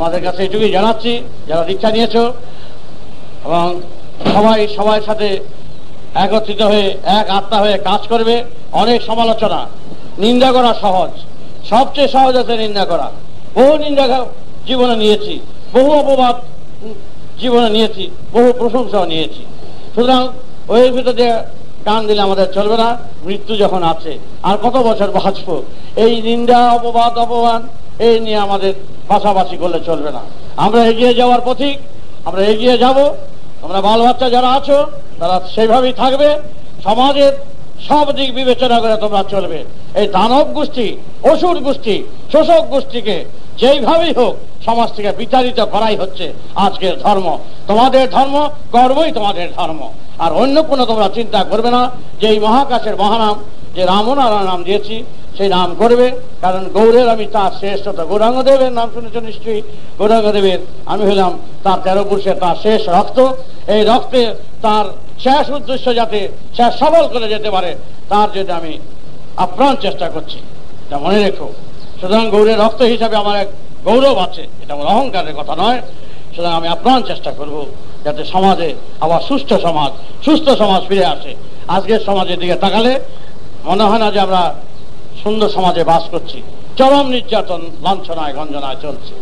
তোমাদের কাছে এটুকুই জানাচ্ছি, যারা দীক্ষা নিয়েছ এবং সবাই সাথে একত্রিত হয়ে এক আত্মা হয়ে কাজ করবে। অনেক সমালোচনা, নিন্দা করা সহজ, সবচেয়ে সহজ আছে নিন্দা করা। বহু নিন্দা জীবনে নিয়েছি, বহু অপবাদ জীবনে নিয়েছি, বহু প্রশংসাও নিয়েছি। সুতরাং ওই ভিতরে যে কান দিলে আমাদের চলবে না। মৃত্যু যখন আছে, আর কত বছর বাঁচব? এই নিন্দা অপমান এই নিয়ে আমাদের পাশাপাশি করলে চলবে না। আমরা এগিয়ে যাওয়ার পথিক, আমরা এগিয়ে যাব। তোমরা বাল বাচ্চা যারা আছো তারা সেইভাবেই থাকবে। সমাজের সব দিক বিবেচনা করে তোমরা চলবে। এই দানব গোষ্ঠী, অসুর গোষ্ঠী, শোষক গোষ্ঠীকে যেইভাবেই হোক সমাজ থেকে বিতাড়িত করাই হচ্ছে আজকের ধর্ম। তোমাদের ধর্ম, গর্বই তোমাদের ধর্ম। আর অন্য কোনো তোমরা চিন্তা করবে না যে এই মহাকাশের মহানাম যে রামনারায়ণ নাম দিয়েছি সেই নাম করবে। কারণ গৌরের আমি তার শ্রেষ্ঠতা, গৌরাঙ্গদেবের নাম শুনেছ নিশ্চয়ই। গৌরাঙ্গদেবের আমি হলাম তার 13 পুরুষের তার শেষ রক্ত। এই রক্তে তার শেষ উদ্দেশ্য যাতে শেষ সফল করে যেতে পারে তার জন্য আমি আপ্রাণ চেষ্টা করছি, এটা মনে রেখো। সুতরাং গৌরের রক্ত হিসাবে আমার এক গৌরব আছে, এটা আমার অহংকারের কথা নয়। সুতরাং আমি আপ্রাণ চেষ্টা করব যাতে সমাজে আবার সুস্থ সমাজ ফিরে আসে। আজকের সমাজের দিকে তাকালে মনে হয় না যে আমরা সুন্দর সমাজে বাস করছি। চরম নির্যাতন, লাঞ্ছনায় গঞ্জনায় চলছে।